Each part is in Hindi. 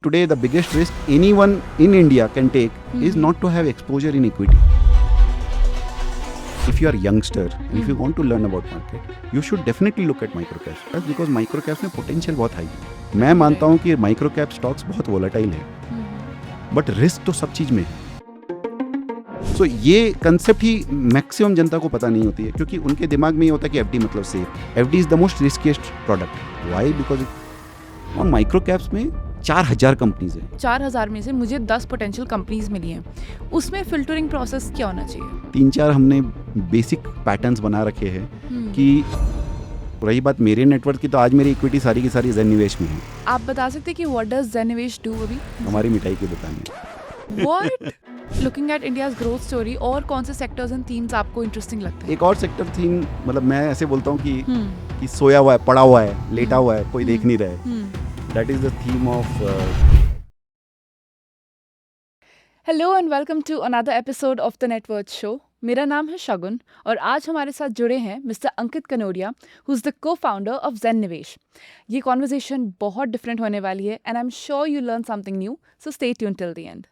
today the biggest risk anyone in India can take is not to have exposure in equity. If you are youngster and if you want to learn about market, you should definitely look at microcaps. That's because microcaps में potential बहुत high है. मैं मानता हूँ कि microcap stocks बहुत volatile है, but risk तो सब चीज में है. So ये कंसेप्ट ही मैक्सिमम जनता को पता नहीं होती है, क्योंकि उनके दिमाग में ये होता है कि एफडी मतलब safe. FD is the most riskiest product. Why? Because on micro caps में 4000 कंपनीज है. 4000 में से मुझे 10 पोटेंशियल कंपनीज मिली हैं. उसमें फिल्टरिंग प्रोसेस क्या होना चाहिए? 3-4 हमने बेसिक पैटर्न्स बना रखे हैं कि रही बात मेरे नेटवर्क की, तो आज मेरी इक्विटी सारी की सारी ज़ेन निवेश में है. आप बता सकते हैं कि व्हाट डज ज़ेन निवेश डू अभी? हमारी मिठाई की दुकान है. What? Looking at India's growth story, और कौन से सेक्टर्स एंड थीम्स आपको इंटरेस्टिंग लगते हैं? एक और सेक्टर थीम, मतलब मैं ऐसे बोलता हूँ कि सोया हुआ है, पड़ा हुआ है, लेटा हुआ है, कोई देख नहीं रहा है. That is the theme of. Hello and welcome to another episode of the net worth show. मेरा नाम है शगुन और आज हमारे साथ जुड़े हैं mister Ankit Kanodia, who is the को फाउंडर ऑफ ज़ेन निवेश. ये कॉन्वर्जेशन बहुत डिफरेंट होने वाली है and I am sure you learn something new, so stay tune till the end.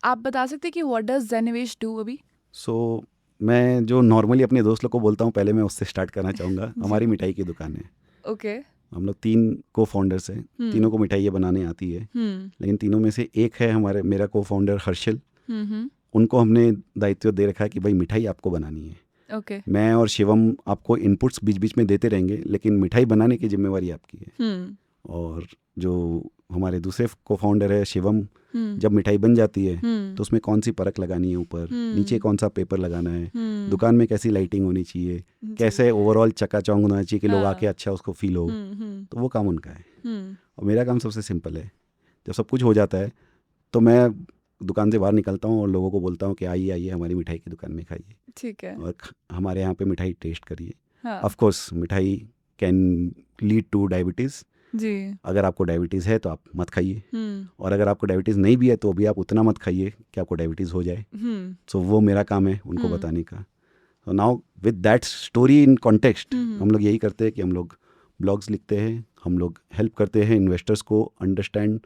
आप बता सकते हैं कि व्हाट डज ज़ेन निवेश डू अभी? सो मैं जो नॉर्मली अपने दोस्त लोग को बोलता हूँ, पहले मैं उससे स्टार्ट करना चाहूँगा. हमारी मिठाई की दुकान है. ओके. हम लोग 3 को फाउंडर्स हैं. तीनों को मिठाइयाँ बनाने आती है, लेकिन तीनों में से एक है मेरा को फाउंडर हर्षल. उनको हमने दायित्व दे रखा है कि भाई मिठाई आपको बनानी है. ओके. मैं और शिवम आपको इनपुट्स बीच बीच में देते रहेंगे, लेकिन मिठाई बनाने की जिम्मेवारी आपकी है. और जो हमारे दूसरे को फाउंडर है शिवम, जब मिठाई बन जाती है तो उसमें कौन सी परख लगानी है, ऊपर नीचे कौन सा पेपर लगाना है, दुकान में कैसी लाइटिंग होनी चाहिए, कैसे ओवरऑल चकाचौंध होना चाहिए कि लोग आके अच्छा उसको फील हो, तो वो काम उनका है. और मेरा काम सबसे सिंपल है. जब सब कुछ हो जाता है तो मैं दुकान से बाहर निकलता हूँ और लोगों को बोलता हूँ कि आइए आइए हमारी मिठाई की दुकान में खाइए. ठीक है. और हमारे यहाँ पे मिठाई टेस्ट करिए. ऑफ कोर्स मिठाई कैन लीड टू डायबिटीज़ जी. अगर आपको डायबिटीज़ है तो आप मत खाइए, और अगर आपको डायबिटीज़ नहीं भी है तो भी आप उतना मत खाइए कि आपको डायबिटीज़ हो जाए. सो वो मेरा काम है उनको बताने का. So now with that story in context, हम लोग यही करते हैं कि हम लोग ब्लॉग्स लिखते हैं, हम लोग हेल्प करते हैं इन्वेस्टर्स को understand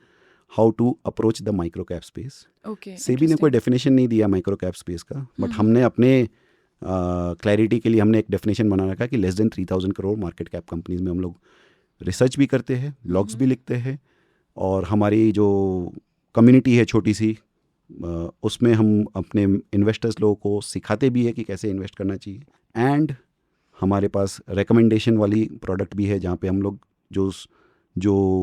how to approach the micro cap space. SEBI ने कोई डेफिनेशन नहीं दिया माइक्रो कैप स्पेस का, बट हमने अपने क्लैरिटी के लिए हमने एक डेफिनेशन बना रखा कि less than 3000 crore market cap companies में हम लोग रिसर्च भी करते हैं, ब्लॉग्स भी लिखते हैं, और हमारी जो कम्युनिटी है छोटी सी, उसमें हम अपने इन्वेस्टर्स लोगों को सिखाते भी है कि कैसे इन्वेस्ट करना चाहिए. एंड हमारे पास रिकमेंडेशन वाली प्रोडक्ट भी है, जहाँ पे हम लोग जो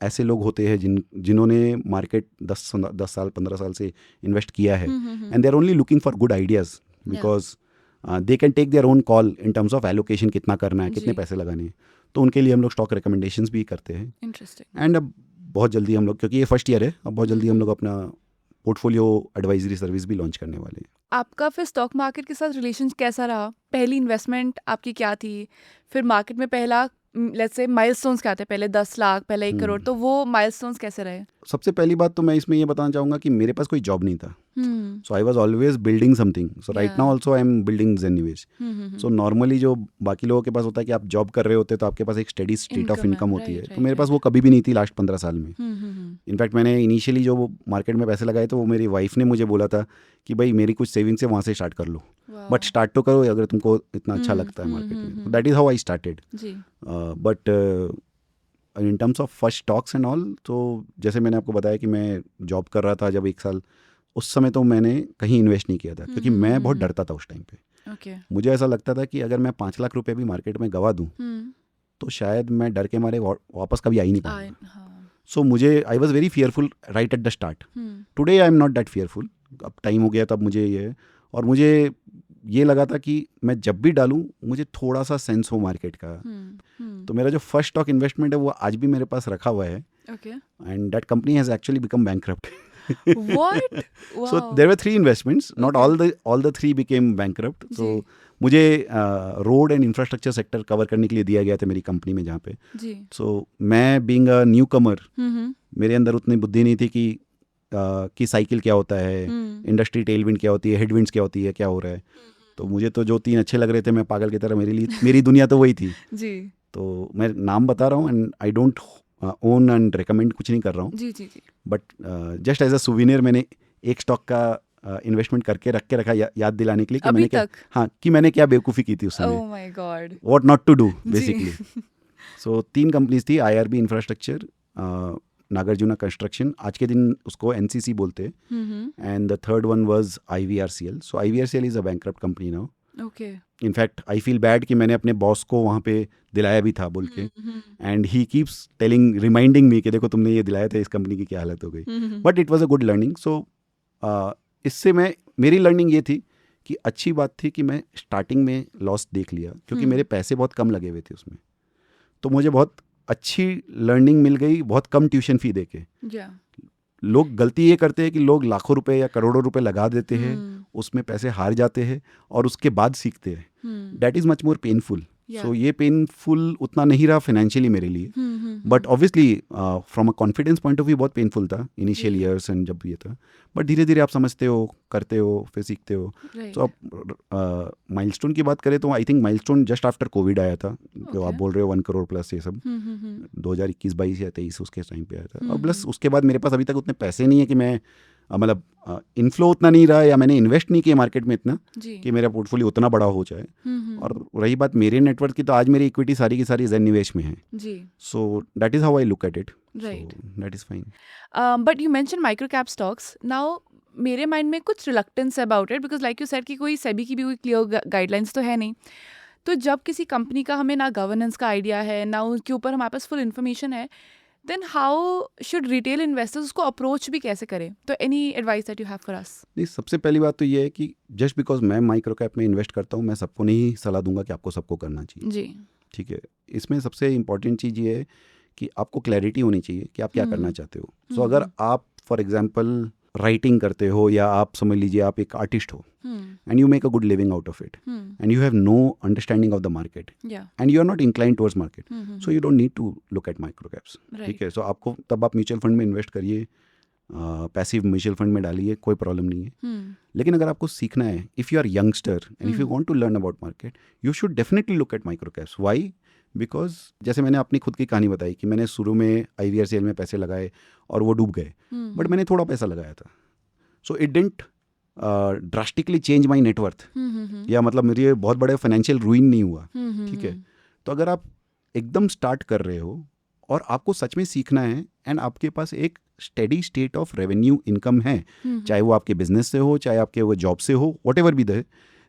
ऐसे लोग होते हैं जिन्होंने मार्केट 10 साल 15 साल से इन्वेस्ट किया है, and they are only looking for good ideas, because they can take their own call in terms of allocation, कितना करना है, कितने पैसे लगाने हैं. तो उनके लिए हम लोग स्टॉक रिकमेंडेशंस भी करते हैं. इंटरेस्टिंग. एंड अब बहुत जल्दी हम लोग, क्योंकि ये फर्स्ट ईयर है, अब बहुत जल्दी हम लोग अपना पोर्टफोलियो एडवाइजरी सर्विस भी लॉन्च करने वाले हैं. आपका फिर स्टॉक मार्केट के साथ रिलेशन कैसा रहा? पहली इन्वेस्टमेंट आपकी क्या थी? फिर मार्केट में पहला लेट्स से माइलस्टोन्स क्या थे? पहले 10 लाख, पहले 1 करोड़, तो वो माइलस्टोन्स कैसे रहे? सबसे पहली बात तो मैं इसमें ये बताना चाहूँगा कि मेरे पास कोई जॉब नहीं था. So I was always building something. So right now also I am building Zen Nivesh. So normally जो बाकी लोगों के पास होता है कि आप जॉब कर रहे होते तो आपके पास एक स्टेडी स्टेट ऑफ इनकम होती है, तो मेरे पास वो कभी भी नहीं थी लास्ट 15 साल में. इनफैक्ट मैंने इनिशियली जो मार्केट में पैसे लगाए तो वो मेरी वाइफ ने मुझे बोला था कि भाई मेरी कुछ सेविंग्स है, वहाँ से स्टार्ट कर लो, बट स्टार्ट तो करो अगर तुमको इतना अच्छा लगता है मार्केट में. That is how I started. But in terms of first stocks and all, तो जैसे मैंने आपको बताया कि मैं जॉब कर रहा था जब 1 साल, उस समय तो मैंने कहीं इन्वेस्ट नहीं किया था, क्योंकि मैं बहुत डरता था उस टाइम पे. मुझे ऐसा लगता था कि अगर मैं 5 लाख रुपए भी मार्केट में गवा दूं तो शायद मैं डर के मारे वापस कभी आ ही नहीं पाऊंगा. सो मुझे I was very fearful right at the start. Today I am not that fearful. अब टाइम हो गया तब मुझे ये, और मुझे ये लगा था कि मैं जब भी डालूं मुझे थोड़ा सा सेंस हो मार्केट का. तो मेरा जो फर्स्ट स्टॉक इन्वेस्टमेंट है वो आज भी मेरे पास रखा हुआ है, and that company has actually become bankrupt. What? Wow. So there were 3 investments. Not all the 3 became bankrupt. So मुझे road and infrastructure sector cover करने के लिए दिया गया था मेरी कंपनी में जहाँ पे. सो मैं बीइंग अ न्यू कमर, मेरे अंदर उतनी बुद्धि नहीं थी कि साइकिल क्या होता है, इंडस्ट्री टेलविंड क्या होती है, हेडविंड्स क्या होती है, क्या हो रहा है. तो मुझे तो जो 3 अच्छे लग रहे थे, मैं पागल की तरह, मेरी दुनिया तो वही थी. तो मैं नाम बता रहा हूँ, and I don't own and recommend कुछ नहीं कर रहा हूँ, जी जी जी, but just as a souvenir मैंने एक स्टॉक का इन्वेस्टमेंट करके रख के रखा, याद दिलाने के लिए कि अभी मैंने क्या, तक? हाँ, कि मैंने क्या बेवकूफ़ी की थी उस समय, oh my god, what not to do जी, बेसिकली. सो 3 कंपनीज थी, IRB इंफ्रास्ट्रक्चर, नागार्जुना कंस्ट्रक्शन, आज के दिन उसको NCC बोलते हैं, and the third one was IVRCL. So IVRCL is a bankrupt company now. Okay, in fact I feel bad कि मैंने अपने बॉस को वहाँ पे दिलाया भी था बोल के, and he keeps telling reminding me कि देखो तुमने ये दिलाया था, इस कंपनी की क्या हालत हो गई. But it was a good learning. So इससे मेरी लर्निंग ये थी कि अच्छी बात थी कि मैं स्टार्टिंग में लॉस देख लिया, क्योंकि मेरे पैसे बहुत कम लगे हुए थे उसमें. तो मुझे बहुत अच्छी लर्निंग मिल गई, बहुत कम ट्यूशन फी दे के. या, लोग गलती ये करते हैं कि लोग लाखों रुपए या करोड़ों रुपए लगा देते हैं, उसमें पैसे हार जाते हैं और उसके बाद सीखते हैं. That is much more painful. So ये पेनफुल उतना नहीं रहा फाइनेंशियली मेरे लिए, but obviously from a confidence point of view बहुत पेनफुल था इनिशियल ईयर्स एंड जब ये था. बट धीरे धीरे आप समझते हो, करते हो, फिर सीखते हो. सो अब माइलस्टोन की बात करें तो I think milestone just after Covid आया था, जो आप बोल रहे हो 1 करोड़ प्लस ये सब 2021-22 या 23 उसके टाइम पे आया था. और प्लस उसके बाद मेरे पास अभी तक उतने पैसे नहीं है कि मैं मतलब इनफ्लो उतना नहीं रहा, या मैंने इन्वेस्ट नहीं किया मार्केट में इतना कि मेरा पोर्टफोलियो उतना बड़ा हो जाए. और रही बात मेरे नेटवर्क की, तो आज मेरी इक्विटी सारी की सारी ज़ेन निवेश में है. So that is how I look at it. Right, that is fine. But you mention micro cap stocks. Now मेरे माइंड में कुछ reluctance about it, because like you said कि कोई सेबी की भी कोई क्लियर गाइडलाइंस तो है नहीं. तो जब किसी कंपनी का हमें ना गवर्नेंस का आइडिया है, ना उसके ऊपर हमारे पास फुल इन्फॉर्मेशन है, then how should retail investors उसको अप्रोच भी कैसे करें? तो any advice that you have for us? नहीं, सबसे पहली बात तो ये है कि जस्ट बिकॉज मैं माइक्रो कैप में इन्वेस्ट करता हूँ, मैं सबको नहीं सलाह दूंगा कि आपको सबको करना चाहिए. जी, ठीक है. इसमें सबसे इम्पॉर्टेंट चीज़ ये है कि आपको क्लैरिटी होनी चाहिए कि आप क्या करना चाहते हो. सो अगर आप फॉर एग्जाम्पल राइटिंग करते हो, या आप समझ लीजिए आप एक आर्टिस्ट हो, and you make a good living out of it, and you have no understanding of the market, and you are not incline towards market, so you don't need to look at micro caps. ठीक है. सो आपको तब आप म्यूचुअल फंड में इन्वेस्ट करिए, पैसिव म्यूचुअल फंड में डालिए, कोई प्रॉब्लम नहीं है. लेकिन अगर आपको सीखना है, if you are youngster and if you want to learn about market, you should definitely look at micro caps. Why? Because जैसे मैंने अपनी खुद की कहानी बताई कि मैंने शुरू में IVRCL में पैसे लगाए और वो डूब गए, बट मैंने थोड़ा पैसा लगाया था. So it didn't drastically change my net worth, या मतलब मेरे बहुत बड़े फाइनेंशियल रूइन नहीं हुआ. ठीक है. तो अगर आप एकदम स्टार्ट कर रहे हो और आपको सच में सीखना है, एंड आपके पास एक steady state of revenue income है, चाहे वो आपके बिजनेस से हो, चाहे आपके वो जॉब से हो, whatever be the,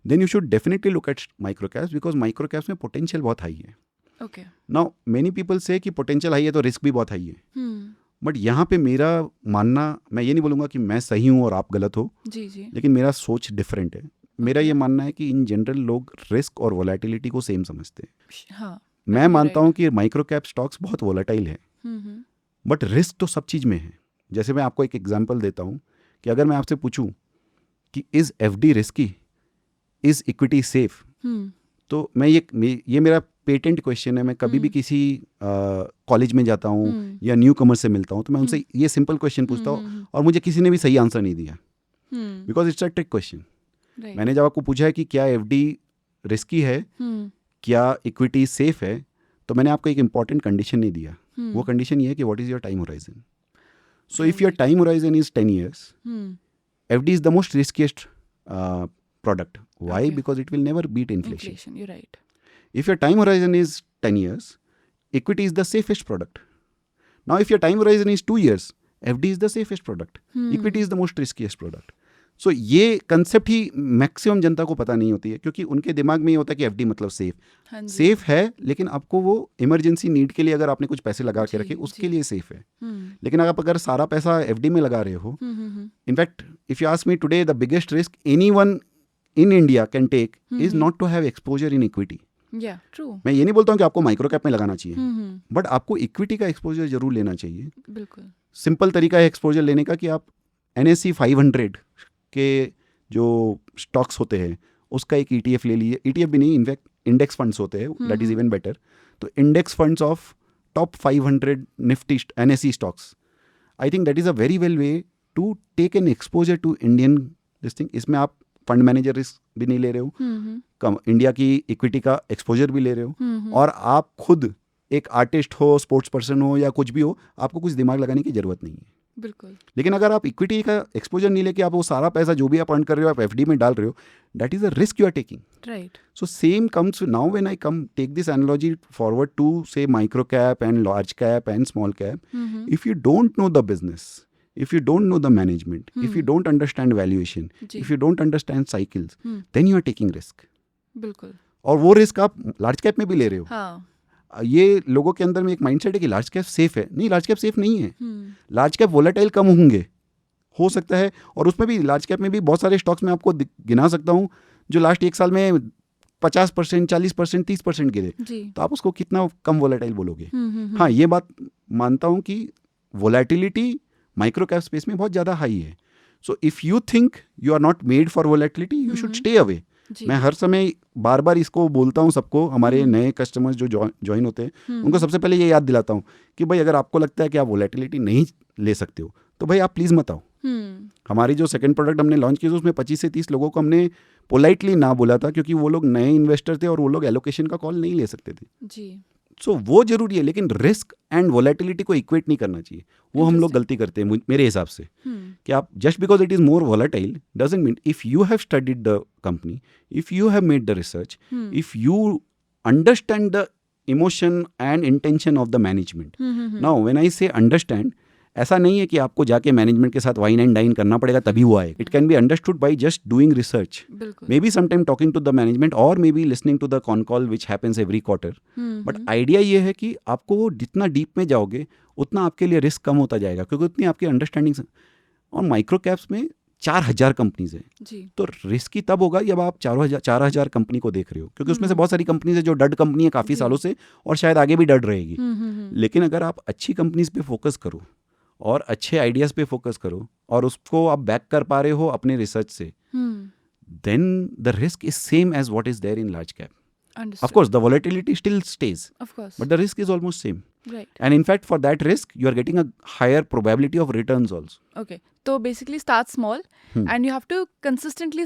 then you should definitely look at micro caps, because micro caps में पोटेंशियल बहुत हाई है. Okay, now many people say कि पोटेंशियल हाई है तो रिस्क भी बहुत हाई है. बट यहाँ पे मेरा मानना, मैं ये नहीं बोलूँगा कि मैं सही हूँ और आप गलत हो, जी जी, लेकिन मेरा सोच डिफरेंट है. मेरा ये मानना है कि इन जनरल लोग रिस्क और वोलेटिलिटी को सेम समझते हैं. हाँ, मैं मानता हूँ कि माइक्रो कैप स्टॉक्स बहुत वोलेटाइल है, बट रिस्क तो सब चीज़ में है. जैसे मैं आपको एक एग्जांपल देता हूँ कि अगर मैं आपसे पूछूं कि is FD risky, is equity safe, तो मैं ये मेरा पेटेंट क्वेश्चन है. मैं कभी भी किसी कॉलेज में जाता हूँ या न्यू कमर से मिलता हूँ, तो मैं उनसे ये सिंपल क्वेश्चन पूछता हूँ, और मुझे किसी ने भी सही आंसर नहीं दिया, because it's a trick question. मैंने जब आपको पूछा है कि क्या FD रिस्की है, क्या इक्विटी सेफ है, तो मैंने आपको एक इंपॉर्टेंट कंडीशन नहीं दिया. वो कंडीशन ये है कि what is your time horizon. So if your time horizon is 10 years, FD is the most riskiest product. Why? Okay. Because it will never beat inflation. You're right. If your time horizon is 10 years, equity is the safest product. Now, if your time horizon is 2 years, FD is the safest product. Equity is the most riskiest product. सो ये कंसेप्ट ही मैक्सिमम जनता को पता नहीं होती है, क्योंकि उनके दिमाग में ये होता है कि FD मतलब सेफ. सेफ है, लेकिन आपको वो इमरजेंसी नीड के लिए अगर आपने कुछ पैसे लगा के रखे, उसके लिए सेफ है. लेकिन आप अगर सारा पैसा FD में लगा रहे हो, in fact if you ask me today, the biggest risk anyone in India can take is not to have exposure in equity. मैं ये नहीं बोलता हूँ कि आपको माइक्रो कैप में लगाना चाहिए, बट आपको इक्विटी का एक्सपोजर जरूर लेना चाहिए. बिल्कुल सिंपल तरीका है एक्सपोजर लेने का कि आप NSE 500 के जो स्टॉक्स होते हैं उसका एक ETF ले लीजिए. ETF भी नहीं, इनफैक्ट इंडेक्स फंड्स होते हैं, दैट इज इवन बेटर. तो index funds of top 500 Nifty NSE stocks, I think that is a very well way to take an exposure to Indian this thing. इसमें आप फंड मैनेजर रिस्क भी नहीं ले रहे हो, इंडिया की इक्विटी का एक्सपोजर भी ले रहे हो, और आप खुद एक आर्टिस्ट हो, स्पोर्ट्स पर्सन हो या कुछ भी हो, आपको कुछ दिमाग लगाने की ज़रूरत नहीं है। बिल्कुल। लेकिन अगर आप इक्विटी का एक्सपोजर नहीं लेके आप वो सारा पैसा जो भी आप अर्न कर रहे हो आप एफडी में डाल रहे हो, that is a risk you are taking. Right. So same comes now when I take this analogy forward to say micro cap and large cap and small cap. If you don't know the business, if you don't know the management, if you don't understand valuation, if you don't understand cycles, then you are taking risk. बिल्कुल। और वो रिस्क आप लार्ज कैप में भी ले रहे हो। हाँ। ये लोगों के अंदर में एक माइंडसेट है कि लार्ज कैप सेफ है। नहीं, लार्ज कैप सेफ नहीं है। लार्ज कैप वोलेटाइल कम होंगे, हो सकता है, और उसमें भी लार्ज कैप में भी बहुत सारे स्टॉक्स में आपको गिना सकता हूँ जो लास्ट एक साल में 50%, 40%, 30% गिरे, तो आप उसको कितना कम वोलेटाइल बोलोगे। हाँ, ये बात मानता हूँ कि वोलेटिलिटी माइक्रो कैप स्पेस में बहुत ज़्यादा हाई है। So if you think you are not made for volatility, you should stay away. मैं हर समय बार बार इसको बोलता हूँ सबको, हमारे नए कस्टमर्स जो ज्वाइन होते हैं उनको सबसे पहले ये याद दिलाता हूँ कि भाई अगर आपको लगता है कि आप वोलेटिलिटी नहीं ले सकते हो तो भाई आप प्लीज़ मत आओ। हमारी जो सेकंड प्रोडक्ट हमने लॉन्च की, तो उसमें 25 से 30 लोगों को हमने पोलाइटली ना बोला था, क्योंकि वो लोग नए इन्वेस्टर थे और वो लोग एलोकेशन का कॉल नहीं ले सकते थे जी। सो वो जरूरी है, लेकिन रिस्क एंड वोलेटिलिटी को इक्वेट नहीं करना चाहिए। वो हम लोग गलती करते हैं मेरे हिसाब से, कि आप just because it is more volatile doesn't mean, if you have studied the company, if you have made the research, if you understand the emotion and intention of the management. Now when I से अंडरस्टैंड, ऐसा नहीं है कि आपको जाके मैनेजमेंट के साथ वाइन एंड डाइन करना पड़ेगा तभी वो आए। It can be understood by just doing research, maybe sometime talking to the management और maybe listening to the con call which happens every quarter. But idea ये है कि आपको जितना डीप में जाओगे उतना आपके लिए रिस्क कम होता जाएगा, क्योंकि उतनी आपकी अंडरस्टैंडिंग। और माइक्रो कैप्स में 4000 कंपनीज हैं, तो रिस्क ही तब होगा जब आप 4000 कंपनी को देख रहे हो, क्योंकि उसमें से बहुत सारी कंपनीज है जो डड कंपनी है काफ़ी सालों से और शायद आगे भी डड रहेगी। लेकिन अगर आप अच्छी कंपनीज पे फोकस करो और अच्छे आइडियाज़ पे फोकस करो और उसको आप बैक कर पा रहे हो अपने रिसर्च से, then the risk is same as what is there in large cap. Understood. Of course, the volatility still stays. Of course. But the risk is almost same. Right. And in fact, for that risk, you are getting a higher probability of returns also. Okay. So basically start small and you have to consistently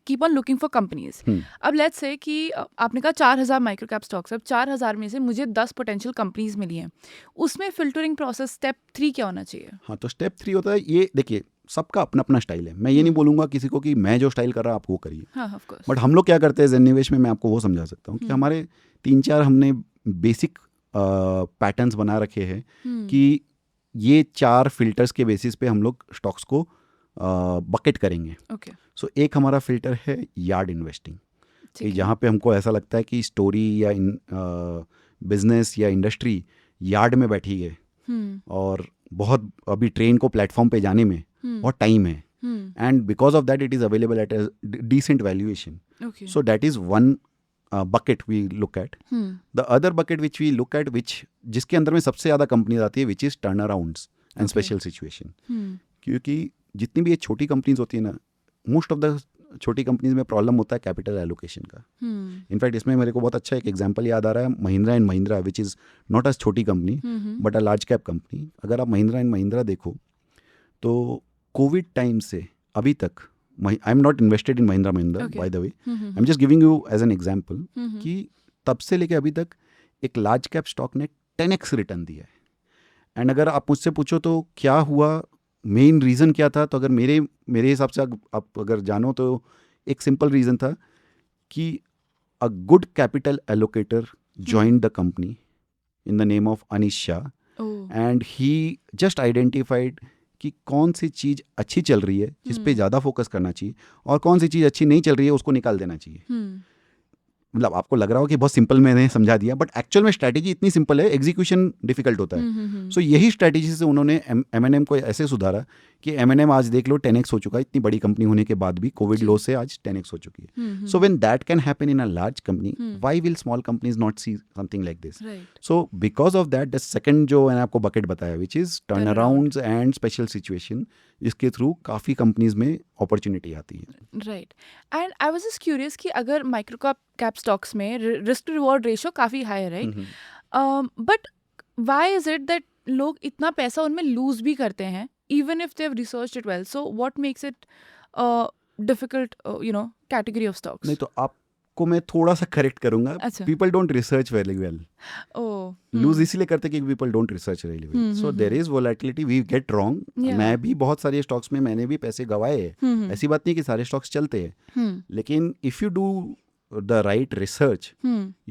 keep on looking for companies. अब let's say कि आपने कहा 4000 माइक्रो कैप स्टॉक्स, अब 4000 में से मुझे 10 पोटेंशियल कंपनीज मिली हैं, उसमें फिल्टरिंग प्रोसेस स्टेप 3 क्या होना चाहिए? हाँ, तो स्टेप 3 होता है, ये देखिए सबका अपना अपना स्टाइल है। मैं ये नहीं बोलूँगा किसी को कि मैं जो स्टाइल कर रहा हूँ आप वो करिए। हाँ, ऑफ कोर्स। बट हम लोग क्या करते हैं ज़ेन निवेश में, मैं आपको वो समझा सकता हूँ कि हमारे 3-4 हमने बेसिक पैटर्न्स बना रखे हैं कि ये 4 फिल्टर्स के बेसिस पे हम लोग स्टॉक्स को बकेट करेंगे। ओके। सो एक हमारा फिल्टर है यार्ड इन्वेस्टिंग, कि जहाँ पे हमको ऐसा लगता है कि स्टोरी या बिजनेस या इंडस्ट्री यार्ड में बैठी है और बहुत अभी ट्रेन को प्लेटफॉर्म पे जाने में बहुत टाइम है, and because of that it is available at a decent valuation. So that is one bucket we look at. The other bucket which we look at, which जिसके अंदर में सबसे ज़्यादा कंपनीज आती है, which is turnarounds and special situation. क्योंकि जितनी भी ये छोटी कंपनीज होती है ना, मोस्ट ऑफ द छोटी कंपनीज में प्रॉब्लम होता है कैपिटल एलोकेशन का. इनफैक्ट इसमें मेरे को बहुत अच्छा एक एग्जांपल याद आ रहा है, Mahindra and Mahindra, which is not a छोटी company but a large cap company. अगर आप महिंद्रा एंड महिंद्रा देखो तो कोविड टाइम से अभी तक, I am not invested in Mahindra Mahindra by the way, I am just giving you as an example, कि तब से लेके अभी तक एक लार्ज कैप स्टॉक ने 10x रिटर्न दिया है. एंड अगर आप मुझसे पूछो तो क्या हुआ, मेन रीज़न क्या था, तो अगर मेरे हिसाब से आप अगर जानो तो एक सिंपल रीज़न था कि a good capital allocator joined the company in the name of Anish Shah, and he just identified कि कौन सी चीज़ अच्छी चल रही है जिस पे ज़्यादा फोकस करना चाहिए और कौन सी चीज़ अच्छी नहीं चल रही है उसको निकाल देना चाहिए. मतलब आपको लग रहा हो कि बहुत सिंपल मैंने समझा दिया, बट एक्चुअल में स्ट्रैटेजी इतनी सिंपल है, एग्जीक्यूशन डिफिकल्ट होता है. सो यही स्ट्रैटेजी से उन्होंने M&M को ऐसे सुधारा कि M&M आज देख लो 10x हो चुका है, इतनी बड़ी कंपनी होने के बाद भी कोविड लो से आज 10x हो चुकी है. So when that can happen in a large company, why will small companies not see something like this? So because of that the second जो मैंने आपको बकेट बताया, which is turn arounds and special situation, जिसके थ्रू काफ़ी कंपनीज में अपॉर्चुनिटी आती है. Right. And I was just curious कि अगर माइक्रो कैप स्टॉक्स में रिस्क रिवॉर्ड रेशियो काफ़ी हाई है, right, but why is it that लोग इतना पैसा उनमें लूज भी करते हैं even if they've researched it well? So what makes it difficult, category of stocks? नहीं, तो आप आपको मैं थोड़ा सा करेक्ट करूंगा. अच्छा. People don't research very well. Oh. Lose इसलिए करते कि people don't research very well. So there is volatility, we get wrong. मैं भी बहुत सारे स्टॉक्स में मैंने भी पैसे गवाए हैं. ऐसी बात नहीं कि सारे स्टॉक्स चलते हैं, लेकिन if you do the right research,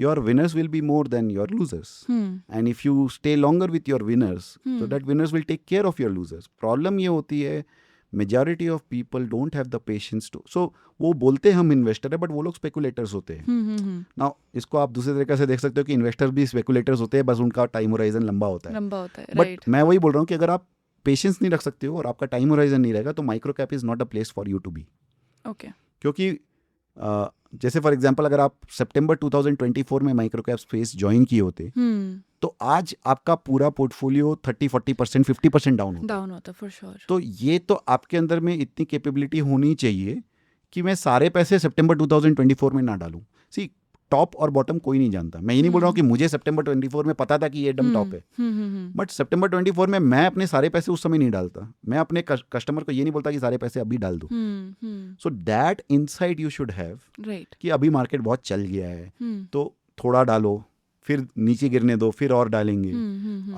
your winners will be more than your losers. And if you stay longer with your winners, so that winners will take care of your losers. Problem ये होती है, majority of people don't have the patience to. So वो बोलते हैं हम इन्वेस्टर है, बट वो लोग स्पेकुलेटर्स होते हैं. Now इसको आप दूसरे तरीके से देख सकते हो कि इन्वेस्टर्स भी स्पेकुलेटर्स होते हैं, बस उनका टाइम होराइजन लंबा होता है. बट मैं वही बोल रहा हूँ कि अगर आप पेशेंस नहीं रख सकते हो और आपका टाइम होराइजन नहीं रहेगा, तो micro cap is not a place for you to be. Okay. क्योंकि जैसे फॉर एग्जांपल अगर आप सितंबर 2024 में माइक्रो कैप स्पेस ज्वाइन किए होते, तो आज आपका पूरा पोर्टफोलियो 30-40%, 50% डाउन होता फॉर श्योर. तो ये तो आपके अंदर में इतनी कैपेबिलिटी होनी चाहिए कि मैं सारे पैसे सितंबर 2024 में ना डालूं. सी, टॉप और बॉटम कोई नहीं जानता. मैं ये नहीं बोल रहा हूँ कि मुझे सितंबर 24 में पता था कि ये एकदम टॉप है, बट सितंबर 24 में मैं अपने सारे पैसे उस समय नहीं डालता. मैं अपने कस्टमर को ये नहीं बोलता कि सारे पैसे अभी डाल दो. So that insight you should have, कि अभी मार्केट बहुत चल गया है, तो थोड़ा डालो, फिर नीचे गिरने दो, फिर और डालेंगे.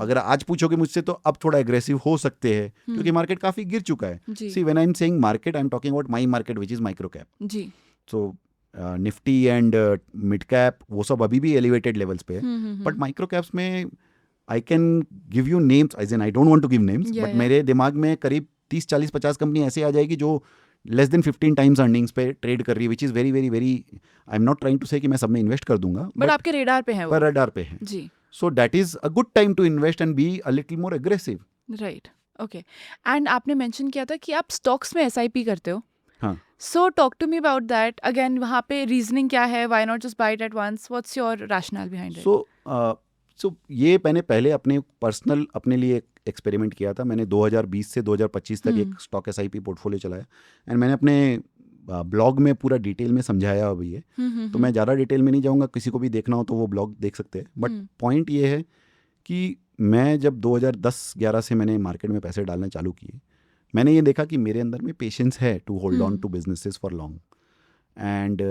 अगर आज पूछोगे मुझसे तो अब थोड़ा एग्रेसिव हो सकते हैं, क्योंकि मार्केट काफी गिर चुका है. See, when I am saying market, I am talking about my market which is micro cap. जी. So Nifty and mid cap वो सब अभी भी एलिवेटेड लेवल्स पे है, बट माइक्रो कैप्स में I can give you names, as in I don't want to give names, but मेरे दिमाग में करीब 30-40-50 कंपनी ऐसे आ जाएगी जो लेस देन 15 टाइम्स अर्निंग्स पे ट्रेड कर रही है, which is very very very, I am not trying to say कि मैं सब में इन्वेस्ट कर दूंगा, बट आपके रेडार पे है वो. पर रेडार पे है जी. So that is a good time to invest and be a little more aggressive. Right. Okay. And आपने मेंशन किया था कि आप स्टॉक्स में SIP करते हो. हाँ. So talk to me about that. Again, वहाँ पे reasoning क्या है? Why not just buy it at once? What's your rationale behind it? So ये मैंने पहले अपने पर्सनल अपने लिए एक्सपेरिमेंट किया था. मैंने 2020 से 2025 तक एक स्टॉक SIP पोर्टफोलियो चलाया, एंड मैंने अपने ब्लॉग में पूरा डिटेल में समझाया अभी है. तो मैं ज़्यादा डिटेल में नहीं जाऊँगा, किसी को भी देखना हो तो वो ब्लॉग देख सकते हैं. बट पॉइंट ये है कि मैं जब 2010-11 से मैंने मार्केट में पैसे डालना चालू किए, मैंने ये देखा कि मेरे अंदर में पेशेंस है to hold on to businesses for long. And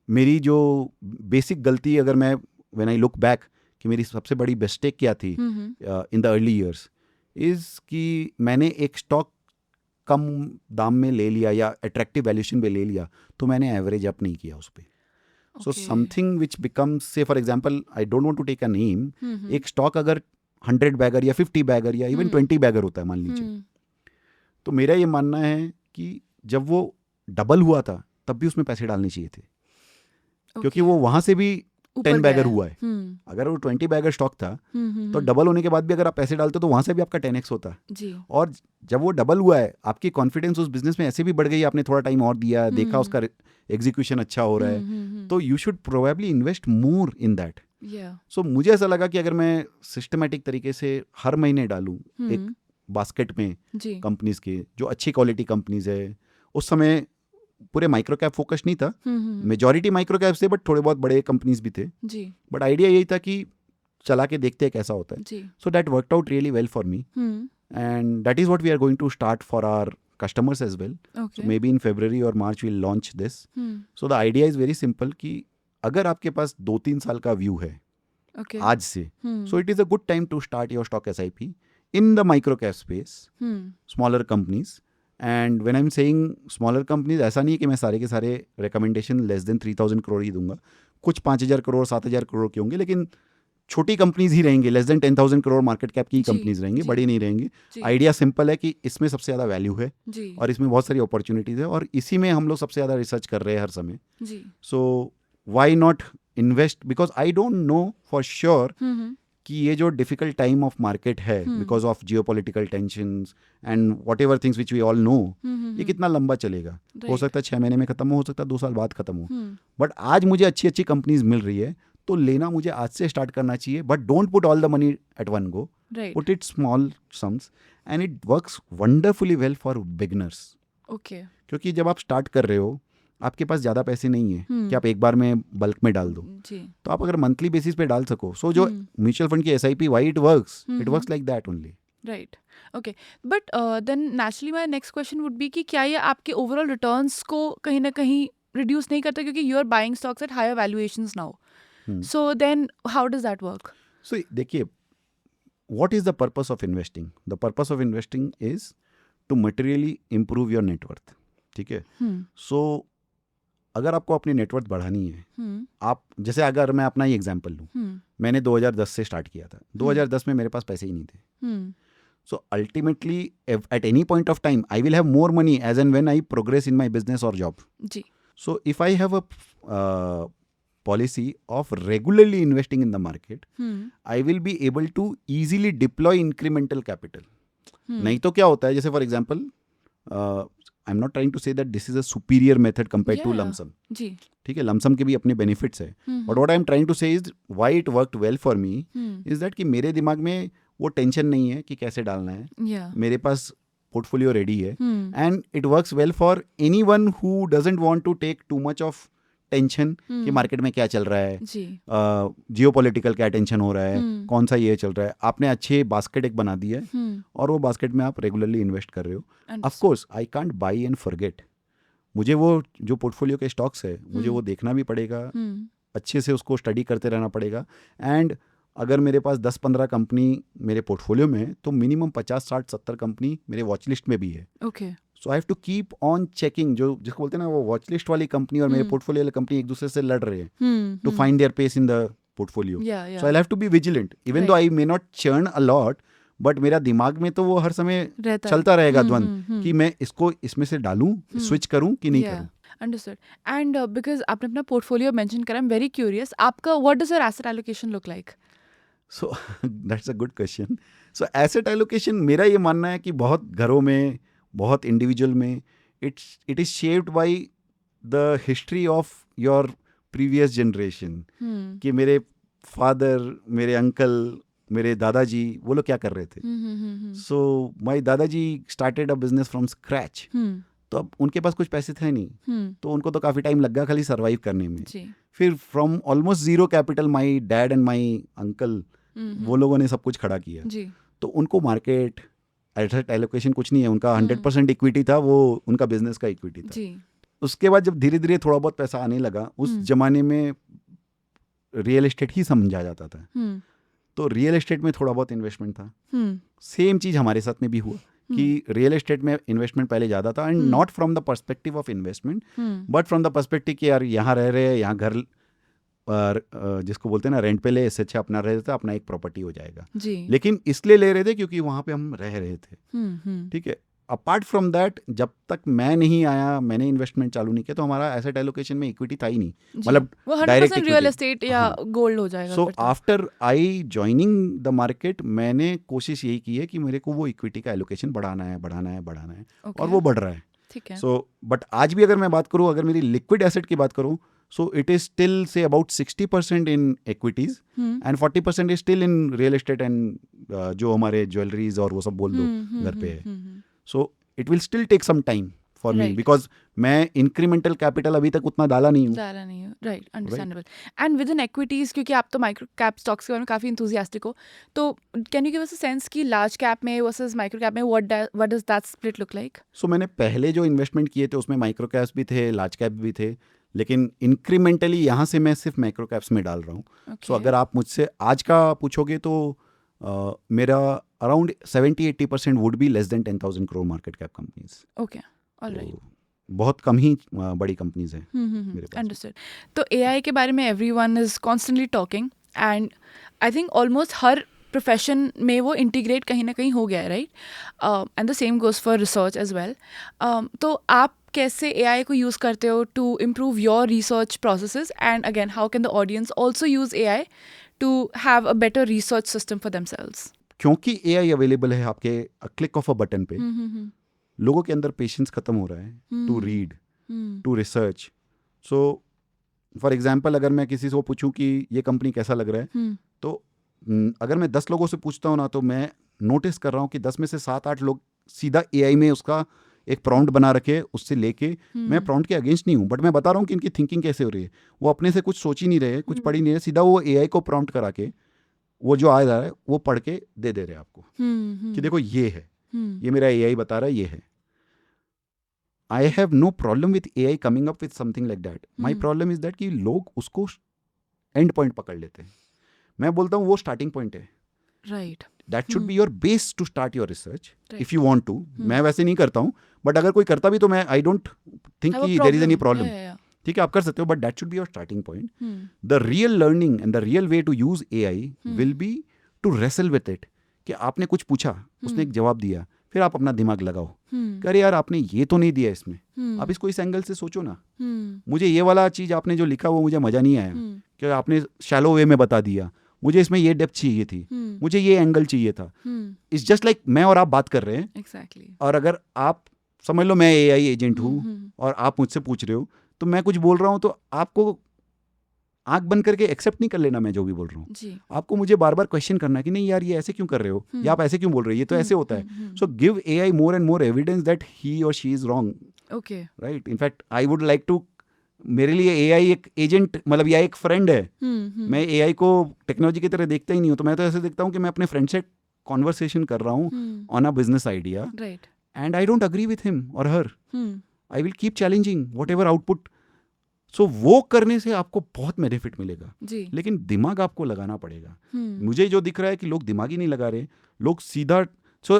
मेरी जो बेसिक गलती, अगर मैं व्हेन आई लुक बैक कि मेरी सबसे बड़ी मिस्टेक क्या थी in the early years, is कि मैंने एक स्टॉक कम दाम में ले लिया या अट्रैक्टिव वैल्यूएशन पे ले लिया, तो मैंने एवरेज अप नहीं किया उस पर. So something which becomes, say for example, I don't want to take a name, एक स्टॉक अगर 100 बैगर या 50 बैगर या इवन 20 बैगर होता है मान लीजिए, तो मेरा ये मानना है कि जब वो डबल हुआ था तब भी उसमें पैसे डालने चाहिए थे, क्योंकि वो वहां से भी 10 बैगर हुआ है. अगर वो 20 बैगर स्टॉक था तो डबल होने के बाद भी अगर आप पैसे डालते तो वहां से भी आपका 10x होता जी. और जब वो डबल हुआ है, आपकी कॉन्फिडेंस उस बिजनेस में ऐसे भी बढ़ गई, आपने थोड़ा टाइम और दिया, देखा उसका एग्जीक्यूशन अच्छा हो रहा है, तो you should probably invest more in that. So मुझे ऐसा लगा कि अगर मैं सिस्टमेटिक तरीके से हर महीने डालूं एक बास्केट में कंपनीज के, जो अच्छी क्वालिटी कंपनीज है, उस समय पूरे माइक्रो कैप फोकस नहीं था, मेजॉरिटी माइक्रो कैप से, बट थोड़े बहुत बड़े कंपनीज भी थे. बट आइडिया यही था कि चला के देखते हैं कैसा होता है. So that worked out really well for me, and that is what we are going to start for our customers as well. So maybe in February और March we'll launch this. So the idea is very simple कि अगर आपके पास 2-3 साल का व्यू है आज से, so it is a good time to start your stock SIP in the micro cap space, smaller companies. And when I'm saying smaller companies, ऐसा नहीं है कि मैं सारे के सारे recommendation less than 3,000 करोड़ ही दूंगा. कुछ 5,000 करोड़ 7,000 करोड़ के होंगे, लेकिन छोटी कंपनीज ही रहेंगी, less than 10,000 crore market cap की कंपनीज रहेंगी, बड़ी नहीं रहेंगी. आइडिया सिंपल है कि इसमें सबसे ज़्यादा वैल्यू है और इसमें बहुत सारी अपॉर्चुनिटीज़ है, और इसी में हम लोग सबसे ज़्यादा रिसर्च कर रहे हैं हर समय. So why not invest, because I don't know for sure कि ये जो डिफिकल्ट टाइम ऑफ मार्केट है because of geopolitical tensions and whatever things which we all know, ये कितना लंबा चलेगा. हो सकता है 6 महीने में खत्म हो सकता है 2 साल बाद खत्म हो. बट आज मुझे अच्छी अच्छी कंपनीज मिल रही है, तो लेना मुझे आज से स्टार्ट करना चाहिए. But don't put all the money at one go, put it small sums, and it works wonderfully well for beginners. क्योंकि जब आप स्टार्ट कर रहे हो, आपके पास ज़्यादा पैसे नहीं है कि आप एक बार में बल्क में डाल दो. तो आप अगर मंथली बेसिस पे डाल सको, सो जो म्यूचुअल फंड की SIP, why it works like that only. Right. Okay. But then naturally my next question would be कि क्या ये आपके ओवरऑल रिटर्न्स को कहीं ना कहीं रिड्यूस नहीं करते क्योंकि you are buying stocks at higher valuations now. So then how does that work? So देखिए, what is the purpose of investing? The purpose of investing is to materially improve your net worth. ठीक है. So अगर आपको अपनी नेटवर्थ बढ़ानी है, आप जैसे अगर मैं अपना ही एग्जांपल लूँ, मैंने 2010 से स्टार्ट किया था. 2010 में मेरे पास पैसे ही नहीं थे. So ultimately at any point of time I will have more money as and when I progress in my business or job. Ji. So if I have a policy of regularly investing in the market, I will be able to easily deploy incremental capital. नहीं तो क्या होता है, जैसे for example, I am not trying to say that this is a superior method compare to lump sum. ठीक है, लमसम के भी अपने बेनिफिट्स है, but what I am trying to say is why it worked well for me is that कि मेरे दिमाग में वो टेंशन नहीं है कि कैसे डालना है. मेरे पास पोर्टफोलियो रेडी है, and it works well for anyone who doesn't want to take too much of tension कि मार्केट में क्या चल रहा है, जियोपॉलिटिकल क्या टेंशन हो रहा है, कौन सा ये चल रहा है. आपने अच्छे बास्केट एक बना दी है, और वो बास्केट में आप रेगुलरली इन्वेस्ट कर रहे हो. Of course I can't by and forget. मुझे वो जो पोर्टफोलियो के स्टॉक्स है, मुझे वो देखना भी पड़ेगा, अच्छे से उसको स्टडी करते रहना पड़ेगा. एंड अगर मेरे पास 10-15 कंपनी मेरे पोर्टफोलियो में है, तो मिनिमम 50-60-70 कंपनी मेरे वॉच लिस्ट में भी है. So I have to keep on checking, जो जिसको बोलते हैं ना, वो वॉच लिस्ट वाली कंपनी और मेरे पोर्टफोलियो वाली कंपनी एक दूसरे से लड़ रहे हैं to find their pace in the portfolio. So I have to be vigilant even though I may not churn a lot, but मेरा दिमाग में तो वो हर समय चलता रहेगा द्वंद कि मैं इसको इसमें से डालूं, स्विच करूं कि नहीं करूं. अंडरस्टूड. एंड बिकॉज आपने अपना पोर्टफोलियो मेंशन करा, आई एम वेरी क्यूरियस, आपका what does your asset allocation look like? So that's a good question. So asset allocation, मेरा ये मानना है कि बहुत घरों में, बहुत इंडिविजुअल में, it is shaped by the history of your previous generation. कि मेरे फादर, मेरे अंकल, मेरे दादाजी, वो लोग क्या कर रहे थे. सो माय दादाजी started a business from scratch. तो अब उनके पास कुछ पैसे थे नहीं, तो उनको तो काफ़ी टाइम लग गया खाली सर्वाइव करने में. फिर from almost zero capital my dad and my uncle, वो लोगों ने सब कुछ खड़ा किया. तो उनको मार्केट एसेट एलोकेशन कुछ नहीं है, उनका 100% इक्विटी था, वो उनका बिजनेस का इक्विटी था. उसके बाद जब धीरे धीरे थोड़ा बहुत पैसा आने लगा, उस जमाने में रियल एस्टेट ही समझा जाता था, तो रियल एस्टेट में थोड़ा बहुत इन्वेस्टमेंट था. सेम चीज़ हमारे साथ में भी हुआ कि रियल एस्टेट में इन्वेस्टमेंट पहले ज़्यादा था, and not from the perspective of investment, but from the perspective कि यार यहाँ रह रहे हैं, यहाँ घर जिसको बोलते हैं ना रेंट पे ले, इससे अच्छा अपना रह रहे, अपना एक प्रॉपर्टी हो जाएगा. लेकिन इसलिए ले रहे थे क्योंकि वहाँ पे हम रह रहे थे. ठीक है. अपार्ट फ्रॉम दैट, जब तक मैं नहीं आया, मैंने इन्वेस्टमेंट चालू नहीं किया, तो हमारा एसेट एलोकेशन में इक्विटी था ही नहीं, मतलब डायरेक्ट रियल एस्टेट या गोल्ड हो जाएगा. So after I joining the market, मैंने कोशिश यही की है कि मेरे को वो इक्विटी का एलोकेशन बढ़ाना है, और वो बढ़ रहा है. सो बट आज भी अगर मैं बात करूँ, अगर मेरी लिक्विड एसेट की बात करूँ, so it is still say about 60% in equities and 40% is still in real estate and जो हमारे ज्वेलरीज और वो सब बोल दो घर पे है. so it will still take some time for me because मैं incremental capital अभी तक उतना डाला नहीं हूँ. Right, understandable. And with in equities, क्योंकि आप तो माइक्रो कैप स्टॉक्स के बारे में काफ़ी इंथुजियास्टिक हो, तो can you give us a sense कि लार्ज कैप में वर्सेस माइक्रो कैप में what does that split look like? So मैंने पहले जो इन्वेस्टमेंट किए थे उसमें माइक्रो कैप्स भी थे, लार्ज कैप भी थे, लेकिन इंक्रीमेंटली यहाँ से मैं सिर्फ माइक्रो कैप्स में डाल रहा हूँ. सो अगर आप मुझसे आज का पूछोगे तो मेरा around 70-80% would be less than 10,000 crore market cap companies. Okay, alright. बहुत कम ही बड़ी कंपनीज हैं मेरे पास. अंडरस्टूड. तो एआई के बारे में everyone is constantly talking, and I think almost हर प्रोफेशन में वो इंटीग्रेट कहीं ना कहीं हो गया है, right? And the same goes for research as well. तो आप कैसे एआई को यूज़ करते हो to improve your research processes, and again how can the audience also use AI to have a better research system for themselves? क्योंकि एआई अवेलेबल है आपके क्लिक ऑफ अ बटन पे, लोगों के अंदर पेशेंस खत्म हो रहा है to read, to research. So for example, अगर मैं किसी से पूछूं कि ये कंपनी कैसा लग रहा है, तो अगर मैं 10 लोगों से पूछता हूँ ना, तो मैं नोटिस कर रहा हूँ कि 10 में से 7-8 लोग सीधा एआई में उसका एक प्रॉम्प्ट बना रखे, उससे लेके, मैं प्रॉम्प्ट के अगेंस्ट नहीं हूँ, बट मैं बता रहा हूँ कि इनकी थिंकिंग कैसे हो रही है. वो अपने से कुछ सोच ही नहीं रहे, कुछ पढ़ ही नहीं रहे, सीधा वो एआई को प्रॉम्प्ट करा के वो जो आ रहा है वो पढ़ के दे रहे हैं आपको कि देखो ये है, ये मेरा एआई बता रहा है, ये है. I have no problem with AI coming up with something like that. My problem is that कि लोग उसको एंड पॉइंट पकड़ लेते हैं. मैं बोलता हूँ वो स्टार्टिंग पॉइंट है. Right. That should be your base to start your research if you want to. मैं वैसे नहीं करता हूँ, बट अगर कोई करता भी तो मैं आई डोंट थिंक कि देयर इज एनी प्रॉब्लम. ठीक है, आप कर सकते हो, but that should be your starting point. The real learning and the real way to use AI will be to wrestle with it. कि आपने कुछ पूछा, उसने एक जवाब दिया, फिर आप अपना दिमाग लगाओ. अरे यार आपने ये तो नहीं दिया इसमें, आप इसको इस एंगल से सोचो ना. मुझे ये वाला चीज़ आपने जो लिखा वो मुझे मज़ा नहीं आया, कि आपने शैलो वे में बता दिया. मुझे इसमें ये डेप्थ चाहिए थी, मुझे ये एंगल चाहिए था. इट्स जस्ट लाइक मैं और आप बात कर रहे हैं. Exactly. और अगर आप समझ लो मैं AI एजेंट हूँ और आप मुझसे पूछ रहे हो, तो मैं कुछ बोल रहा हूँ तो आपको आंख बंद करके एक्सेप्ट नहीं कर लेना मैं जो भी बोल रहा हूँ. आपको मुझे बार बार क्वेश्चन करना है कि नहीं यार ये ऐसे क्यों कर रहे हो, या आप ऐसे क्यों बोल रहे हो, ये तो ऐसे होता है. So give AI more and more evidence that he और she is wrong. Okay. Right. In fact I would like to, मेरे लिए AI एक एजेंट मतलब या एक फ्रेंड है. मैं AI को टेक्नोलॉजी की तरह देखता ही नहीं हूँ. तो मैं तो ऐसे देखता हूँ कि मैं अपने फ्रेंड से कॉन्वर्सेशन कर रहा हूँ on a business idea, right. And I don't agree with him और her. I will keep challenging whatever output. So वो करने से आपको बहुत बेनिफिट मिलेगा जी. लेकिन दिमाग आपको लगाना पड़ेगा. मुझे जो दिख रहा है कि लोग दिमाग ही नहीं लगा रहे, लोग सीधा. सो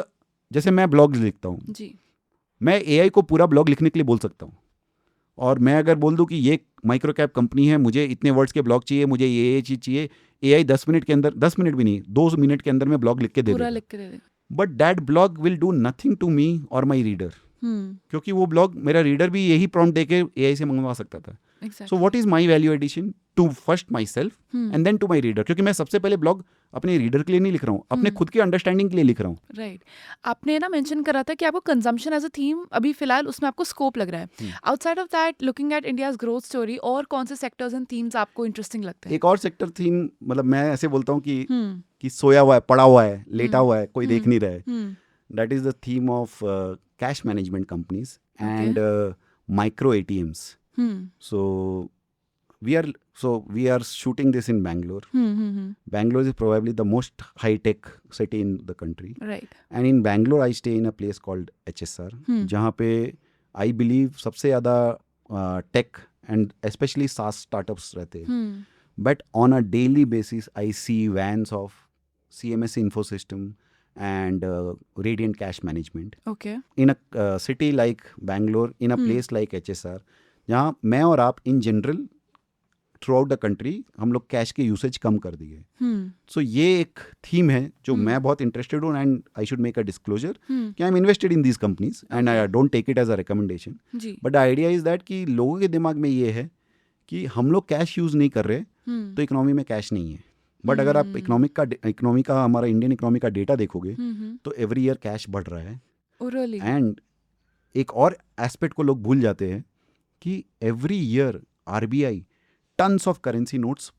जैसे मैं ब्लॉग्स लिखता हूँ जी. मैं AI को पूरा ब्लॉग लिखने के लिए बोल सकता हूँ, और मैं अगर बोल दूं कि ये माइक्रो कैप कंपनी है, मुझे इतने वर्ड्स के ब्लॉग चाहिए, मुझे ये चीज़ चाहिए, AI 10 मिनट के अंदर, 10 मिनट भी नहीं 2 मिनट के अंदर में ब्लॉग लिख के दे पूरा देगा. लिख के दे देगा. But that blog will do nothing to me और माई रीडर. क्योंकि वो ब्लॉग मेरा रीडर भी यही प्रॉम्प्ट देके AI से मंगवा सकता था. So what is my value addition to first myself and then to my reader. क्योंकि मैं सबसे पहले ब्लॉग अपने रीडर के लिए नहीं लिख रहा हूँ, अपने खुद के अंडरस्टैंडिंग के लिए लिख रहा हूँ. राइट. आपने ना मेंशन करा था कि आपको कंजम्पशन एज अ थीम अभी फिलहाल उसमें आपको स्कोप लग रहा है. Outside of that, looking at India's growth story, और कौन से सेक्टर्स एंड थीम्स आपको इंटरेस्टिंग लगते हैं? एक और सेक्टर थीम, मतलब मैं ऐसे बोलता हूँ कि सोया हुआ है, पड़ा हुआ है, लेटा हुआ है, कोई देख नहीं रहा है. That is the theme of cash management companies and micro ATMs. We are shooting this in Bangalore. Bangalore is probably the most high-tech city in the country. Right. And in Bangalore, I stay in a place called HSR, जहाँ पे I believe सबसे ज़्यादा tech and especially SaaS startups रहते हैं. But on a daily basis, I see vans of CMS Infosystem and Radiant Cash Management. Okay. In a city like Bangalore, in a place like HSR, जहाँ मैं और आप in general through out the country हम लोग कैश के यूसेज कम कर दिए. सो ये एक थीम है जो मैं बहुत इंटरेस्टेड हूँ, and I should make a disclosure कि I am invested in these companies and I don't take it as a recommendation. But the idea is that कि लोगों के दिमाग में ये है कि हम लोग कैश यूज़ नहीं कर रहे तो इकोनॉमी में कैश नहीं है. बट अगर आप इकोनॉमी का हमारा इंडियन इकोनॉमी का डेटा देखोगे तो एवरी ईयर कैश बढ़ रहा है. एंड एक और एस्पेक्ट को लोग भूल जाते हैं कि every year RBI tons of currency notes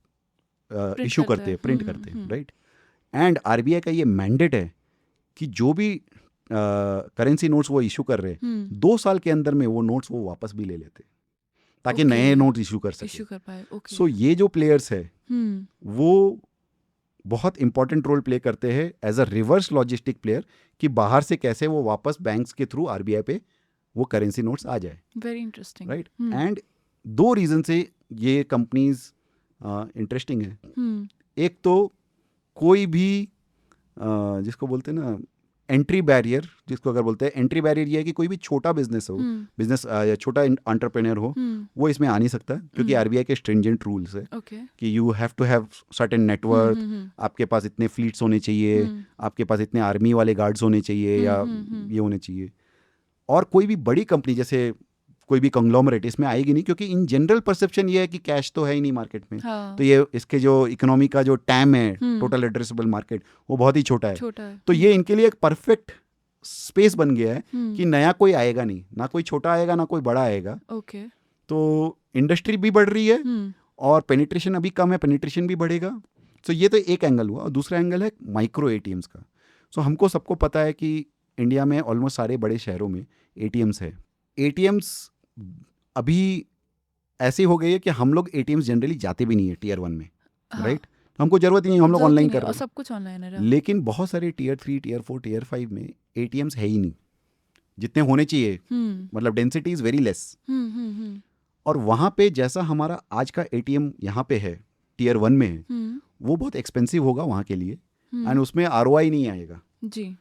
issue करते हैं, प्रिंट करते हैं. राइट. एंड RBI का ये मैंडेट है कि जो भी करेंसी नोट्स वो इशू कर रहे हैं 2 साल के अंदर में वो नोट्स वो वापस भी ले लेते ताकि नए नोट्स इशू कर सके. सो ये जो प्लेयर्स है वो बहुत इंपॉर्टेंट रोल प्ले करते हैं as a reverse logistic player, कि बाहर से कैसे वो वापस बैंक्स के थ्रू RBI पे वो करेंसी नोट्स आ जाए. Very interesting. Right. And 2 reason से ये कंपनीज इंटरेस्टिंग है. एक तो कोई भी जिसको बोलते हैं ना एंट्री बैरियर, जिसको अगर बोलते हैं एंट्री बैरियर, ये है कि कोई भी छोटा बिजनेस हो, बिजनेस छोटा एंटरप्रेन्योर हो, वो इसमें आ नहीं सकता क्योंकि RBI के स्ट्रिंजेंट रूल्स है कि you have to have certain network, आपके पास इतने फ्लीट्स होने चाहिए, आपके पास इतने आर्मी वाले गार्ड्स होने चाहिए या ये होने चाहिए. और कोई भी बड़ी कंपनी जैसे कोई भी कंग्लोमरेट इसमें आएगी नहीं, क्योंकि इन जनरल परसेप्शन ये है कि कैश तो है ही नहीं मार्केट में. तो ये इसके जो इकोनॉमी का जो टैम है, टोटल एड्रेसेबल मार्केट, वो बहुत ही छोटा है. तो ये इनके लिए एक परफेक्ट स्पेस बन गया है कि नया कोई आएगा नहीं, ना कोई छोटा आएगा ना कोई बड़ा आएगा. तो इंडस्ट्री भी बढ़ रही है और पेनिट्रेशन अभी कम है, पेनिट्रेशन भी बढ़ेगा. तो ये तो एक एंगल हुआ. और दूसरा एंगल है माइक्रो ATMs का. सो हमको सबको पता है कि इंडिया में ऑलमोस्ट सारे बड़े शहरों में ATMs है. ATMs अभी ऐसी हो गई है कि हम लोग ATMs जनरली जाते भी नहीं है Tier 1 में. राइट. हमको जरूरत ही नहीं, हम लोग ऑनलाइन कर रहे हैं, सब कुछ ऑनलाइन है. लेकिन बहुत सारे Tier 3, Tier 4, Tier 5 में ATMs है ही नहीं. जितने होने चाहिए, मतलब डेंसिटी इज़ वेरी लेस। और वहाँ पे जैसा हमारा आज का एटीएम यहाँ पे है, टियर 1 में है, वो बहुत एक्सपेंसिव होगा वहाँ के लिए, एंड उसमें ROI नहीं आएगा जी।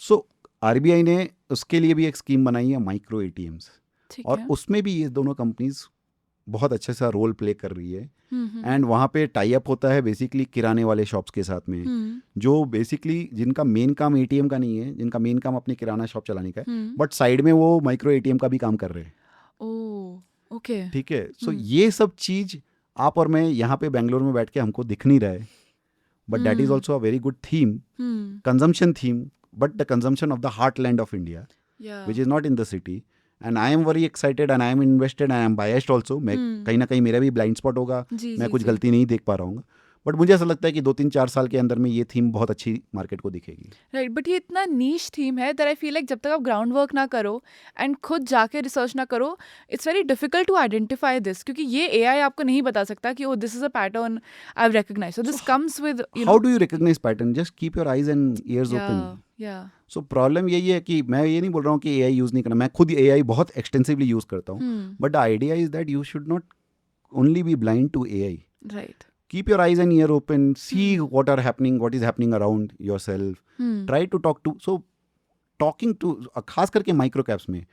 सो RBI ने उसके लिए भी एक स्कीम बनाई है, माइक्रो ATMs, ठीक और है। उसमें भी ये दोनों कंपनीज बहुत अच्छे सा रोल प्ले कर रही है। हम्म, एंड वहाँ पे टाई अप होता है बेसिकली किराने वाले शॉप्स के साथ में, जो बेसिकली जिनका मेन काम ATM का नहीं है, जिनका मेन काम अपने किराना शॉप चलाने का है, बट साइड में वो माइक्रो ATM का भी काम कर रहे हैं। Oh okay. ठीक है, सो ये सब चीज़ आप और मैं यहाँ पे बेंगलोर में बैठ के हमको दिख नहीं रहा है, but that is also a very good theme, consumption theme, but the consumption of the heartland of India which is not in the city, and I am very excited and I am invested and I am biased also. मैं कहीं ना कहीं मेरा भी ब्लाइंड स्पॉट होगा, मैं कुछ गलती नहीं देख पा रहा हूँ, बट मुझे ऐसा लगता है कि 2-3-4 साल के अंदर में ये थीम बहुत अच्छी मार्केट को दिखेगी। राइट, बट ये इतना नीश थीम है दैट आई फील लाइक जब तक आप ग्राउंड वर्क ना करो एंड खुद जाके रिसर्च ना करो, it's very difficult to identify this, क्योंकि ये AI आपको नहीं बता सकता कि oh this is a pattern I have recognised, so this comes with you know. How do you recognise pattern? Just keep your eyes and ears open. या सो प्रॉब्लम यही है कि मैं ये नहीं बोल रहा हूँ कि AI यूज़ नहीं करना, मैं खुद AI बहुत एक्सटेंसिवली यूज़ करता हूँ, but the idea is that you should not only be blind to AI. Right. Keep your eyes and ear open, see what is happening around yourself. Try to talk to, so talking to, खास करके माइक्रो कैप्स में,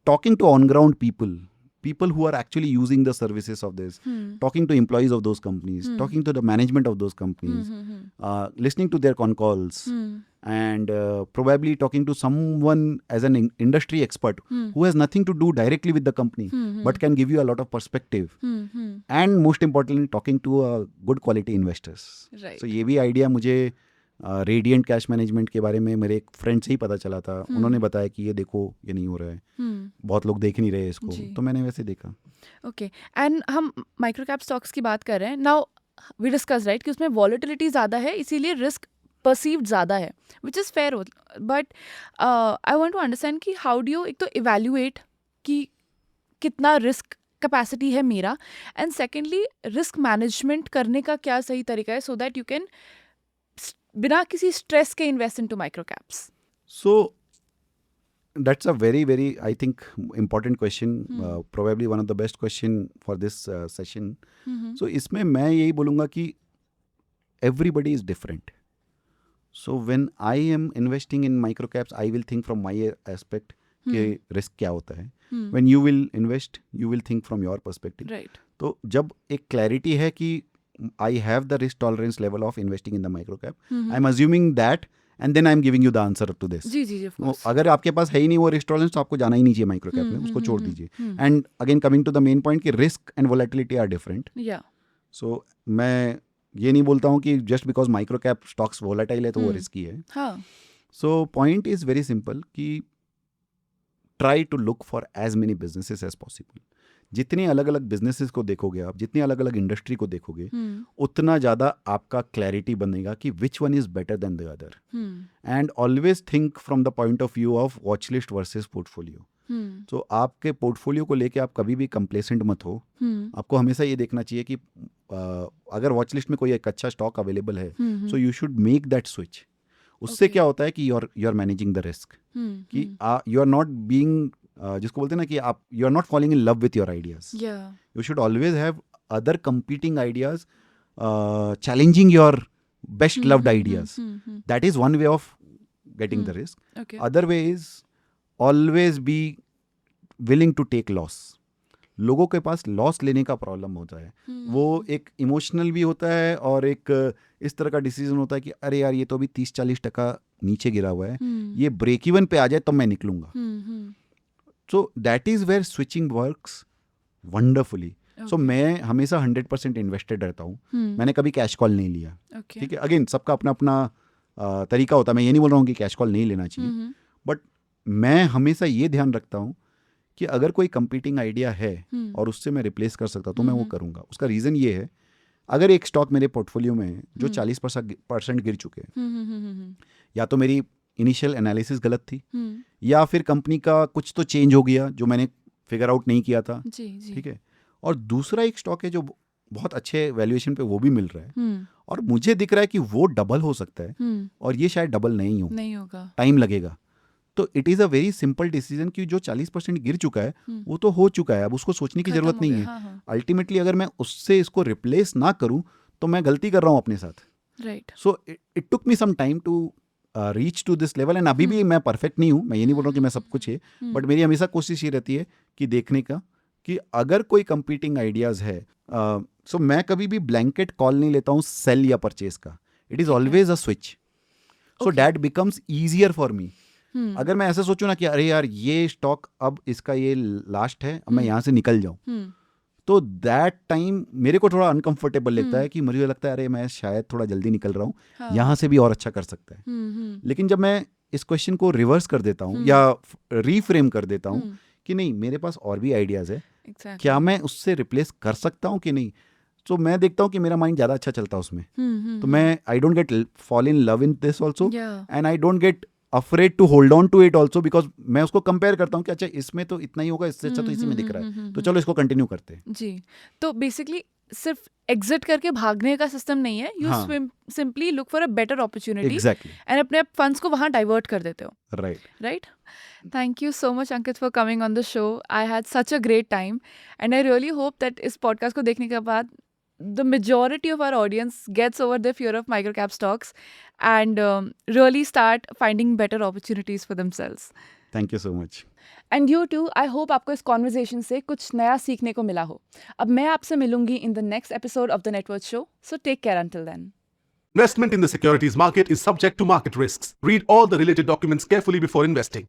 talking to on ground people who are actually using the services of this, talking to employees of those companies, talking to the management of those companies, listening to their con calls, and probably talking to someone as an industry expert who has nothing to do directly with the company but can give you a lot of perspective, and most importantly talking to a good quality investors. Right. So ये भी आइडिया मुझे रेडिएंट कैश मैनेजमेंट के बारे में मेरे एक फ्रेंड से ही पता चला था, उन्होंने बताया कि ये देखो ये नहीं हो रहा है, बहुत लोग देख नहीं रहे इसको, तो मैंने वैसे देखा। ओके, एंड हम माइक्रो कैप स्टॉक्स की बात कर रहे हैं नाउ, वी डिस्कस राइट कि उसमें वॉलेटिलिटी ज़्यादा है, इसीलिए रिस्क परसीव्ड ज़्यादा है, which is fair, but I want to understand कि हाउ डू यू एक तो इवैल्यूएट कि कितना रिस्क कैपेसिटी है मेरा, एंड सेकेंडली रिस्क मैनेजमेंट करने का क्या सही तरीका है सो दैट यू कैन बिना किसी स्ट्रेस के invest into micro caps. So that's a very very I think important question, probably one of the best question for this session. So इसमें मैं यही बोलूँगा कि everybody is different. So when I am investing in micro caps, I will think from my aspect कि risk क्या होता है. When you will invest, you will think from your perspective. Right. तो जब एक clarity है कि I have the risk tolerance level of investing in the micro cap, I'm assuming that, and then I'm giving you the answer to this. Ji ji, of course. अगर आपके पास है ही नहीं वो रिस्क टॉलरेंस तो आपको जाना ही नहीं चाहिए माइक्रो कैप में, उसको छोड़ दीजिए। And again coming to the main point कि risk and volatility are different. या सो मैं ये नहीं बोलता हूँ कि just because micro cap stocks volatile है तो वो रिस्की है। हाँ, so point is very simple कि try to look for as many businesses as possible. जितने अलग अलग बिजनेसेस को देखोगे आप, जितनी अलग अलग इंडस्ट्री को देखोगे, उतना ज़्यादा आपका क्लैरिटी बनेगा कि which one is better than the other. And always think from the point of view of watch list versus portfolio. तो आपके पोर्टफोलियो को लेके आप कभी भी कंप्लेसेंट मत हो। आपको हमेशा ये देखना चाहिए कि अगर वॉच लिस्ट में कोई एक अच्छा स्टॉक अवेलेबल है, so you should make that switch. उससे क्या होता है कि you are managing the risk, कि यू आर नॉट बीइंग जिसको बोलते हैं ना कि आप you are not falling in love with your ideas. You should always have other competing ideas challenging your best loved ideas. That is one way of getting the risk. Other way is always be willing to take loss. लोगों के पास लॉस लेने का प्रॉब्लम होता है, वो एक इमोशनल भी होता है और एक इस तरह का डिसीजन होता है कि अरे यार ये तो अभी 30-40% नीचे गिरा हुआ है, ये ब्रेक इवन पे आ जाए तब मैं निकलूंगा। So that is where switching works wonderfully. So मैं हमेशा 100% इन्वेस्टेड रहता हूँ। मैंने कभी कैश कॉल नहीं लिया। ठीक है, अगेन सबका अपना अपना तरीका होता है, मैं ये नहीं बोल रहा हूँ कि कैश कॉल नहीं लेना चाहिए, बट मैं हमेशा ये ध्यान रखता हूँ कि अगर कोई कंपीटिंग आइडिया है और उससे मैं रिप्लेस कर सकता तो मैं वो करूँगा। उसका रीज़न ये है, अगर एक स्टॉक मेरे पोर्टफोलियो में है जो 40% गिर चुके हैं, या तो मेरी इनिशियल एनालिसिस गलत थी, या फिर कंपनी का कुछ तो चेंज हो गया जो मैंने फिगर आउट नहीं किया था। ठीक है, और दूसरा एक स्टॉक है जो बहुत अच्छे वैल्यूएशन पे वो भी मिल रहा है और मुझे दिख रहा है कि वो डबल हो सकता है और ये शायद डबल नहीं होगा, टाइम लगेगा, तो it is a very simple decision कि जो 40% गिर चुका है वो तो हो चुका है, अब उसको सोचने की ज़रूरत नहीं है। अल्टीमेटली अगर मैं उससे इसको रिप्लेस ना करूँ तो मैं गलती कर रहा हूँ अपने साथ। Right. So it took me some time to reach to this level, and अभी भी मैं परफेक्ट नहीं हूँ, मैं ये नहीं बोल रहा हूँ कि मैं सब कुछ है, बट मेरी हमेशा कोशिश ये रहती है कि देखने का कि अगर कोई कंपीटिंग आइडियाज़ है, सो मैं कभी भी ब्लैंकेट कॉल नहीं लेता हूँ सेल या परचेज का। It is always a switch, so that becomes easier for me. अगर मैं ऐसे सोचूं ना कि अरे यार ये स्टॉक अब इसका ये लास्ट है, अब मैं यहाँ से निकल जाऊँ, तो दैट टाइम मेरे को थोड़ा अनकंफर्टेबल लगता है कि मुझे लगता है अरे मैं शायद थोड़ा जल्दी निकल रहा हूँ, यहाँ से भी और अच्छा कर सकता है। लेकिन जब मैं इस क्वेश्चन को रिवर्स कर देता हूँ या रीफ्रेम कर देता हूँ कि नहीं मेरे पास और भी आइडियाज़ है, क्या मैं उससे रिप्लेस कर सकता हूँ कि नहीं, तो मैं देखता हूँ कि मेरा माइंड ज़्यादा अच्छा चलता है उसमें। तो मैं I don't get fall in love in this also, and I don't get afraid to hold on to it also, because मैं उसको कंपेयर करता हूँ कि अच्छा इसमें तो इतना ही होगा, इससे अच्छा तो इसी में दिख रहा है, तो चलो इसको कंटिन्यू करते हैं। जी, तो बेसिकली सिर्फ एग्जिट करके भागने का सिस्टम नहीं है, you simply look for a better opportunity exactly, and अपने फंड्स को वहाँ डाइवर्ट कर देते हो। Right. Thank you so much, Ankit, for coming on the show. I had such a great time, and I really hope that इस podcast को देखने के बाद the majority of our audience gets over their fear of microcap stocks and really start finding better opportunities for themselves. Thank you so much. And you too, I hope आपको इस conversation से कुछ नया सीखने को मिला हो। अब मैं आपसे मिलूंगी in the next episode of the Net Worth Show. So take care until then. Investment in the securities market is subject to market risks. Read all the related documents carefully before investing.